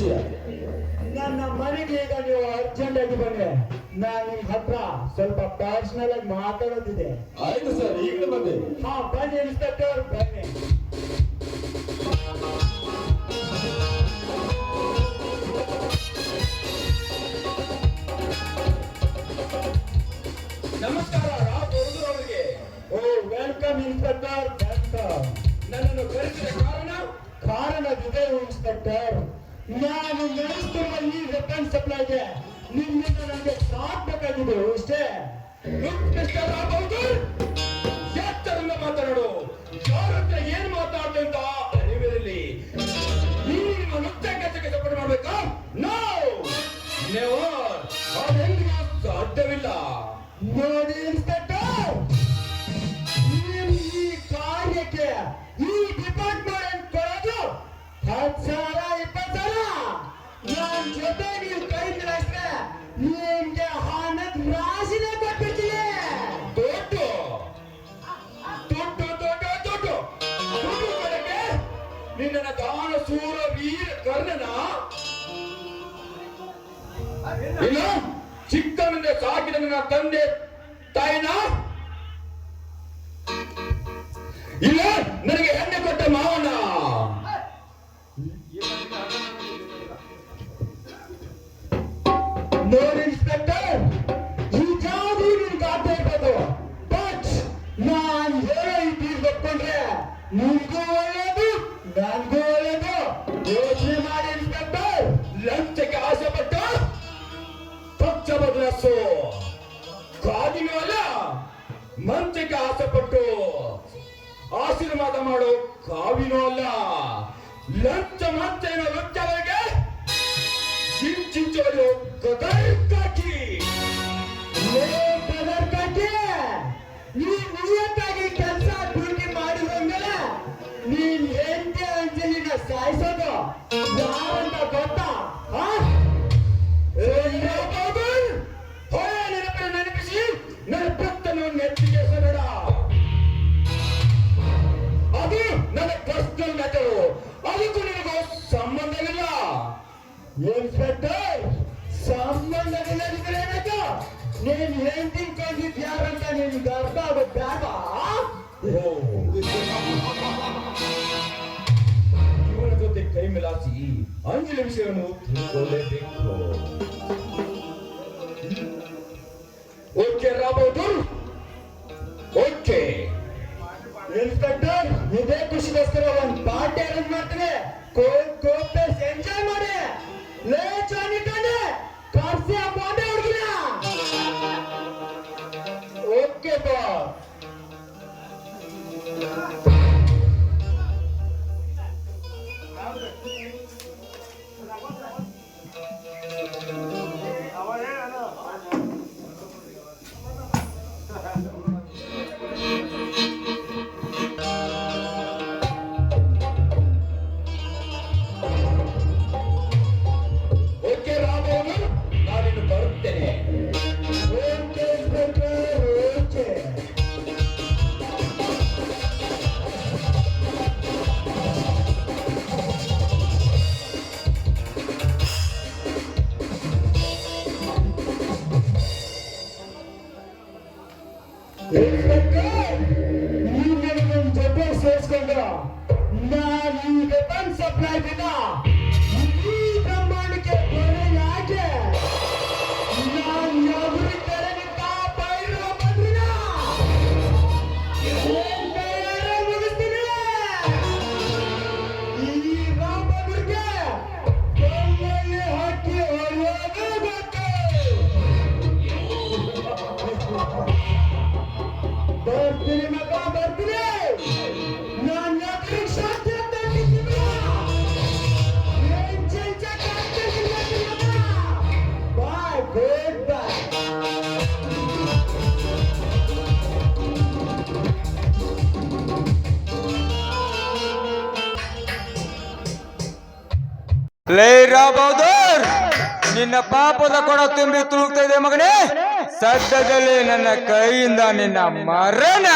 ವಿಷಯ? ನನ್ನ ಮನೆಗೆ ಈಗ ನೀವು ಅರ್ಜೆಂಟ್ ಆಗಿ ಬನ್ನಿ. ನಾನು ನಿಮ್ ಹತ್ರ ಸ್ವಲ್ಪ ಪರ್ಸನಲ್ ಆಗಿ ಮಾತಾಡೋದಿದೆ. ಆಯ್ತು ಸರ್, ಈಗಲೇ ಬಂದೆ. ಹಾ ಬನ್ನಿ ಇನ್ಸ್ಪೆಕ್ಟರ್, ಬನ್ನಿ. ನಮಸ್ಕಾರ ರಾವ್ ಬಹದ್ದೂರ್ ಅವರಿಗೆ. ಓ ವೆಲ್ಕಮ್ ಇನ್ಸ್ಪೆಕ್ಟರ್, ವೆಲ್ಕಮ್. ನನ್ನನ್ನು ಕರೆಸಿದ ಕಾರಣವಿದೆ ಇನ್ಸ್ಪೆಕ್ಟರ್. ನಾನು ನಡೆಸುತ್ತಿರುವ ಈ ವೆಪನ್ ಸಪ್ಲೈಗೆ ನಿಮ್ಮಿಂದ ನನಗೆ ಸಾಕ್ಬೇಕಾಗಿದೆ ಅಷ್ಟೇ. ಮಿಸ್ಟರ್ ರಾವ್ ಬಹದ್ದೂರ್, ಎತ್ತರಿಂದ ಮಾತನಾಡು. ಯಾರ ಹತ್ರ ಏನ್ ಮಾತಾಡ್ದೆ ಅಂತ ಅರಿವಿರಲಿ. ನೀನು ನೃತ್ಯ ಕೆಲಸಕ್ಕೆ ಸಪೋರ್ಟ್ ಮಾಡ್ಬೇಕಾ? ನೋ ನೆವರ್, ಅದೆಂದಿಗೂ ಸಾಧ್ಯವಿಲ್ಲ. ನೋಡಿ ಇನ್ಸ್ಪೆಕ್ಟರ್, ಈ ಕಾರ್ಯಕ್ಕೆ ಈ ಡಿಪಾರ್ಟ್ಮೆಂಟ್ ಕೊಡೋದು 10,000 20,000. ನನ್ನ ಜೊತೆ ನೀವು ಕೈ ನಿಲ್ಲಿಸಿದ್ರೆ ನಿಮ್ಗೆ ಹಣದ ರಾಶಿನೇ ಕೊಟ್ಬಿಡ್ತೀನಿ. ದುಡ್ಡು ದುಡ್ಡು ದುಡ್ಡು ದುಡ್ಡು ದುಡ್ಡು ಕೊಡಕ್ಕೆ ನಿನ್ನ ದಾನ ಸೂರ ವೀರ ಕರ್ಣನ ಇಲ್ಲ ಚಿಕ್ಕನಿಂದ ಸಾಕಿದ ನನ್ನ ತಂದೆ ತಾಯಿನ ಇಲ್ಲ ನನಗೆ ಹೆಣ್ಣೆ ಕೊಟ್ಟ ಮಾವನ. ನೋಡಿ ಇನ್ಸ್ಪೆಕ್ಟರ್, ಈ ಜಾದು ನಿಮ್ಗೆ ಆಗ್ತಾ ಇರ್ಬೋದು, ಬಟ್ ನಾನ್ ಹೇಳೋ ಈ ತೀರ್ಪು ಒಪ್ಕೊಂಡ್ರೆ ನಿಮ್ಗೂ ಒಳ್ಳೇದು ನನ್ಗೂ ಒಳ್ಳೇದು. ಯೋಚನೆ ಮಾಡಿ ಇನ್ಸ್ಪೆಕ್ಟರ್. ಲಂಚಕ್ಕೆ ಆಸೆ ಪಟ್ಟು ಪಕ್ಷ ಬದಲಾಯಿಸು. ಕಾದಿನೂ ಅಲ್ಲ, ಮಂಚಕ್ಕೆ ಆಸೆ ಪಟ್ಟು ಆಶೀರ್ವಾದ ಮಾಡೋ ಕಾವಿನೂ ಅಲ್ಲ. ಲಂಚ ಮಂಚೇನ ಲುಚ್ಚವರಿಗೆ ಚಿಂಚಿಂಚಲು ಗದರ್ಕಾಕಿ. ನೀನ್ ನಿಯತ್ತಾಗಿ ಕೆಲಸ ಡ್ಯೂಟಿ ಮಾಡಿದ್ಮೇಲೆ ನೀನ್ ಹೆಂಡತಿ ಅಂಜಲಿನ ಸಾಯಿಸೋದು ಯಾರಂತ ಗೊತ್ತಾ? ಹೊಳೆ ನೆನಪನ್ನು ನೆನಪಿಸಿ ನನ್ನ ಭಕ್ತನು ನೆತ್ತಿಗೆ ಸರಡ. ಅದು ನನ್ನ ಪರ್ಸನಲ್ ಮ್ಯಾಟರು, ಅದಕ್ಕೂ ನಿನಗೂ ಸಂಬಂಧವಿಲ್ಲ. ಇನ್ಸ್ಪೆಕ್ಟರ್, ಸಂಬಂಧವಿಲ್ಲದಿದ್ರೆ ಏನಾಯ್ತು? ನೀನ್ ಹೆಂಡತಿ ಕೊಂಡಿದ್ ಯಾರಂತ ನಿನ್ಗೆ ಅರ್ಥ ಆಗೋದು ಬೇಡ. ಇವನ ಜೊತೆ ಕೈ ಮಿಲಾಸಿ ಅಂಜಲಿ ವಿಷಯವನ್ನು ತಿಳ್ಕೊಳ್ಳೇಬೇಕು. Okay Rao Bahadur, okay. Inspector, ಇದೇ ಖುಷಿಗೋಸ್ಕರ ಒಂದು ಪಾರ್ಟಿ ಅರೇಂಜ್ ಮಾಡ್ತೀನಿ. ಕೋಪೇಸ್ ಎಂಜಾಯ್ ಮಾಡಿ. ಲೇ ಚಾನಿಕನೆ ಕರ್ಸಿ ಆ ಬಾಂಡೆ ಹುಡುಗಿನ. Okay boss. Okay Rao Bahadur, ನಾನಿನ್ನು ಬರುತ್ತೇನೆ. Okay inspector, okay. ಇನ್ಸ್ಪೆಕ್ಟರ್, ನೀವು ನನ್ನ ಜೊತೆ ಸೇರಿಸ್ಕೊಂಡು ನಾನು ಈ ವೆಪನ್ ಸಪ್ಲೈ ದಿನ ಈ ಬ್ರಹ್ಮಾಂಡಕ್ಕೆ ಕೊನೆ ಯಾಕೆ? ನಾನು ಎದುರು ತೆರೆನಿಂದ ಬೈರುವ ಬಂದಿನ ಮುಗಿಸ್ತೀನಿ. ಈ ರಾಮ್ ಬಹದ್ದೂರ್ಗೆ ಕಣ್ಣಲ್ಲಿ ಹಾಕಿ ಹೊಡೆಯೋದು ಗೊತ್ತು. ಬರ್ತೀನಿ ಮಗ, ಬರ್ತೀನಿ. ನಾನು ಎದುರಿಗೆ ಶಾಸ್ತ್ರ ಬಾಯ್, ಗುಡ್ ಬಾಯ್. ಲೇ ರಾವ್ ಬಹದ್ದೂರ್, ನಿನ್ನ ಪಾಪದ ಕೊಡ ತುಂಬಿ ತುಳುಕ್ತಾ ಇದೆ ಮಗನೇ. ಸದ್ಯದಲ್ಲಿ ನನ್ನ ಕೈಯಿಂದ ನಿನ್ನ ಮರಣ.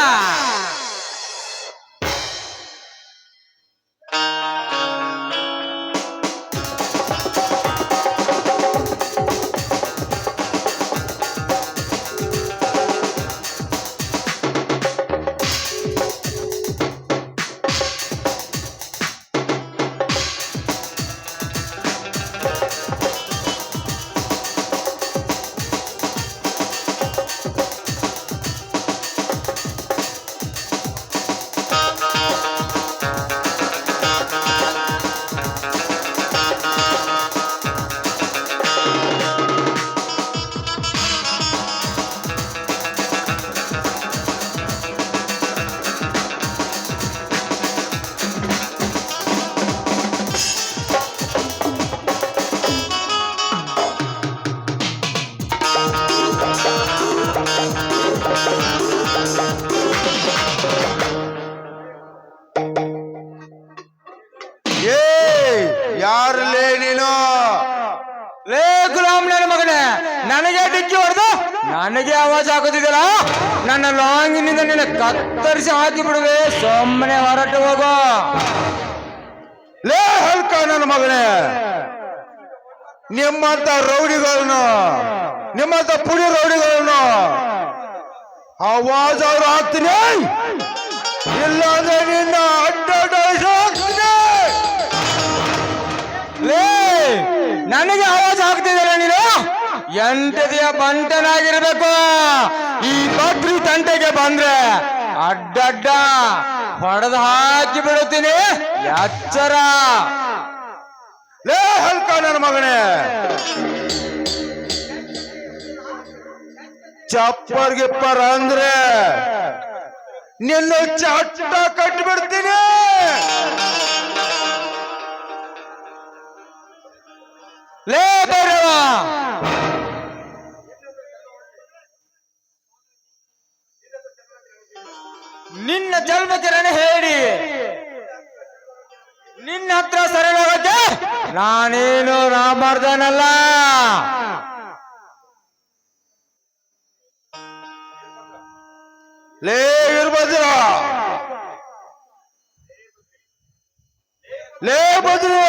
ನನಗೆ ಡಿಕ್ಕಿ ಹೊಡೆದು ನನಗೆ ಆವಾಜ್ ಹಾಕೋತಿದ್ದಲ್ಲ, ನನ್ನ ಲಾಂಗಿನಿಂದ ನಿನ್ನ ಕತ್ತರಿಸಿ ಹಾಕಿ ಬಿಡುವೆ. ಸುಮ್ಮನೆ ಹೊರಟು ಹೋಗೋ. ಲೇ ಹಲ್ಕ ನನ್ನ ಮಗನೇ, ನಿಮ್ಮಂತ ರೌಡಿಗಳನ್ನು, ನಿಮ್ಮಂತ ಪುಡಿ ರೌಡಿಗಳನ್ನು ಆವಾಜ್ ಅವ್ರು ಹಾಕ್ತೀನಿ, ಇಲ್ಲಾಂದ್ರೆ ನಿನ್ನ ಹಾಕ್ತೀನಿ. ಲೇ ನನಗೆ ಆವಾಜ್ ಹಾಕ್ತಿದ್ದಲ್ಲ ನೀನು, ಎಂಟದಿಯ ಬಂಟನಾಗಿರ್ಬೇಕು. ಈ ಬಕ್ರಿ ತಂಟೆಗೆ ಬಂದ್ರೆ ಅಡ್ಡಡ್ಡ ಹೊಡೆದು ಹಾಕಿ ಬಿಡುತ್ತೀನಿ, ಎಚ್ಚರ. ಲೇ ಹಲ್ಕ ನನ್ನ ಮಗನೇ, ಚಪ್ಪರ್ ಗಿಪ್ಪರ್ ಅಂದ್ರೆ ನಿನ್ನ ಚಟ್ಟ ಕಟ್ಟಿಬಿಡ್ತೀನಿ. ಲೇ ಬರವ, ನಿನ್ನ ಜನ್ಮಕಿರಣ ಹೇಳಿ ನಿನ್ನ ಹತ್ರ ಸರಳವಾಗತ್ತೆ. ನಾನೇನು ರಾಮರ್ದನಲ್ಲ. ಲೇ ಇರ್ಬದ್ರ, ಲೇ ಬದ್ರಿ,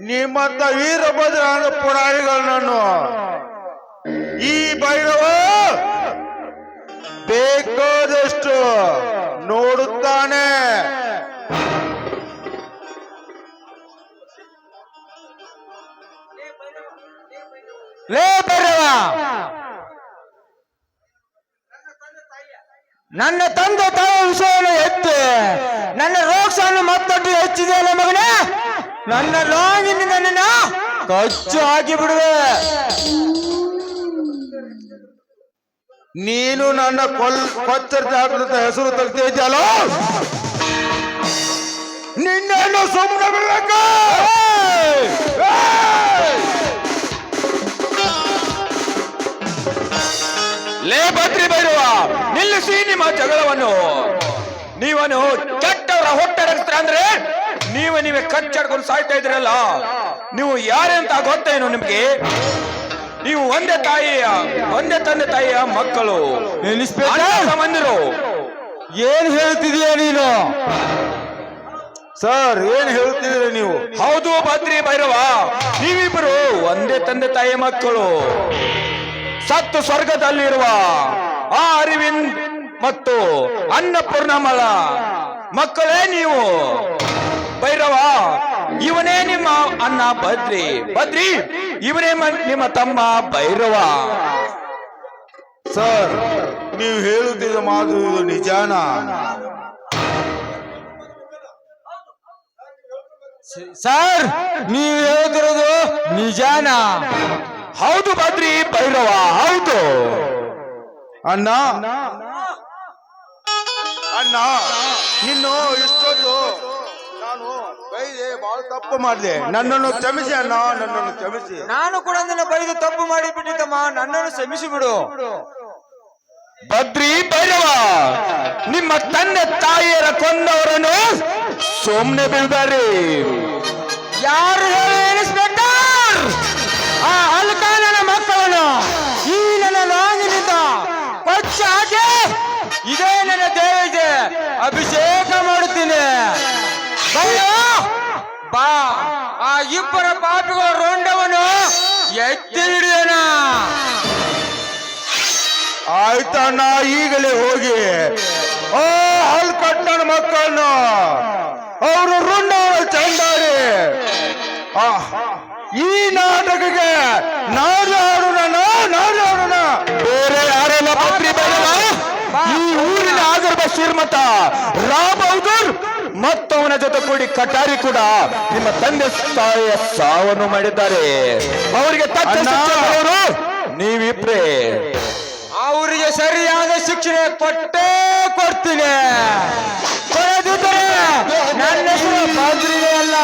ನಿಮ್ಮಂತ ವೀರಭದ್ರ ಅನ್ನೋ ಪುರಾಣಿಗಳನ್ನು ಈ ಭೈರವ ಬೇಕಾದಷ್ಟು ನೋಡುತ್ತಾನೆ. ಲೇ ಬರವ, ನನ್ನ ತಂದೆ ತಾಯಿ ವಿಷಯವನ್ನು ಎತ್ತಿ ನನ್ನ ರೋಕ್ಷವನ್ನು ಮತ್ತೊಟ್ಟು ಹೆಚ್ಚಿದೆಯಲ್ಲ ಮಗನೇ, ನನ್ನ ಲಾಂಗಿನಿಂದ ನಿನ್ನ ಕಚ್ಚು ಹಾಕಿ ಬಿಡುವೆ. ನೀನು ನನ್ನ ಕೊಚ್ಚರ್ತಿ ಹಾಕುತ್ತ ಹೆಸರು ತೆಗ್ತಾ ಇದೆಯಲ್ಲ, ನಿನ್ನನ್ನು ಸುಮ್ಮನೆ ಬಿಡ್ಬೇಕು. ಲೇ ಬದ್ರಿ ಬೈರುವ, ನಿಲ್ಲಿಸಿ ನಿಮ್ಮ ಜಗಳವನ್ನು. ನೀವನು ಕೆಟ್ಟವರ ಹೊಟ್ಟೆರಗಿಸ್ತೀರ ಅಂದ್ರೆ ನೀವೇ ಕಚ್ಚಾಡ್ಕೊಂಡು ಸಾಯ್ತಾ ಇದ್ರಲ್ಲ. ನೀವು ಯಾರೆಂತ ಗೊತ್ತೇನು ನಿಮ್ಗೆ? ನೀವು ಒಂದೇ ತಂದೆ ತಾಯಿಯ ಮಕ್ಕಳು. ಮಂದಿರು ಏನ್ ಹೇಳ್ತಿದೀಯ ನೀನು? ಸರ್, ಏನ್ ಹೇಳ್ತಿದ್ರಿ ನೀವು? ಹೌದು ಬದ್ರಿ ಭೈರವ, ನೀವಿಬ್ಬರು ಒಂದೇ ತಂದೆ ತಾಯಿಯ ಮಕ್ಕಳು. ಸತ್ತು ಸ್ವರ್ಗದಲ್ಲಿರುವ ಆ ಅರವಿಂದ್ ಮತ್ತು ಅನ್ನಪೂರ್ಣಮಲ ಮಕ್ಕಳೇ ನೀವು. ಭೈರವ, ಇವನೇ ನಿಮ್ಮ ಅಣ್ಣ ಬದ್ರಿ. ಇವನೇ ನಿಮ್ಮ ತಮ್ಮ ಭೈರವ. ಸರ್, ನೀವು ಹೇಳುತ್ತಿದ್ದ ಮಾತು ಇದು ನಿಜಾನ? ಸರ್, ನೀವು ಹೇಳ್ತಿರೋದು ನಿಜಾನ? ಹೌದು ಬದ್ರಿ ಭೈರವ, ಹೌದು. ಅಣ್ಣ ಅಣ್ಣ, ನಿನ್ನು ಇಷ್ಟೊಂದು ನಾನು ಬೈದೆ, ಬಹಳ ತಪ್ಪು ಮಾಡಿದೆ. ನನ್ನನ್ನು ಕ್ಷಮಿಸಿ ಅಣ್ಣ, ನನ್ನನ್ನು ಕ್ಷಮಿಸಿ. ನಾನು ಕೂಡ ನಿನ್ನ ಬೈದು ತಪ್ಪು ಮಾಡಿ ಬಿಟ್ಟಿದ್ದಮ್ಮ, ನನ್ನನ್ನು ಕ್ಷಮಿಸಿ ಬಿಡು. ಬದ್ರಿ ಭೈರವ, ನಿಮ್ಮ ತಂದೆ ತಾಯಿಯರ ಕೊಂದವರನ್ನು ಸುಮ್ಮನೆ ಬಿಡಬೇಡಿ. ಯಾರು ಹೇಳಿ ಇನ್ಸ್ಪೆಕ್ಟರ್? ಆ ಅಲ್ಕ ನನ್ನ ಮಕ್ಕಳನ್ನು ಈ ನನ್ನ ಲಾಂಗಿನಿಂದ ಪಚ್ಚ ಹಾಕಿ ಇದೇ ನನ್ನ ದೇವಿಗೆ ಅಭಿಷೇಕ ಮಾಡುತ್ತೀನಿ. ಭೈರವ, ಬಾ, ಆ ಇಬ್ಬರ ಪಾಪಿಗಳ ರೋಂಡವನ್ನು ಎತ್ತಿ ಹಿಡಿಯೋಣ. ಆಯ್ತಣ್ಣ, ಈಗಲೇ ಹೋಗಿ ಆ ಹಲ್ಕಟ್ಟನ ಮಕ್ಕಳನ್ನು ಅವರು ರುಂಡವನ್ನು ಚಂದಾಡಿ ಈ ನಾಟಕಕ್ಕೆ ನಾಡು ಆಡೋಣ. ಬೇರೆ ಯಾರೆಲ್ಲ ಬದ್ರಿ ಭೈರವ, ಈ ಊರಿನ ಆಗರ್ಭ ಶ್ರೀಮಂತ ರಾಮ್ ಬಹದ್ದೂರ್ ಮತ್ತವನ ಜೊತೆ ಕೂಡಿ ಕಟಾರಿ ಕೂಡ ನಿಮ್ಮ ತಂದೆ ತಾಯಿಯ ಸಾವನ್ನು ಮಾಡಿದ್ದಾರೆ. ಅವರಿಗೆ ತಕ್ಕ ಶಿಕ್ಷೆ ಕೊಡೋರು ನೀವಿಬ್ರೇ. ಅವರಿಗೆ ಸರಿಯಾದ ಶಿಕ್ಷೆ ಕೊಟ್ಟೇ ಕೊಡ್ತೀನಿ. ಕೊಡದಿದ್ದರೆ ನನ್ನ ಹೆಸರು ಬದ್ರಿಯೇ ಅಲ್ಲ.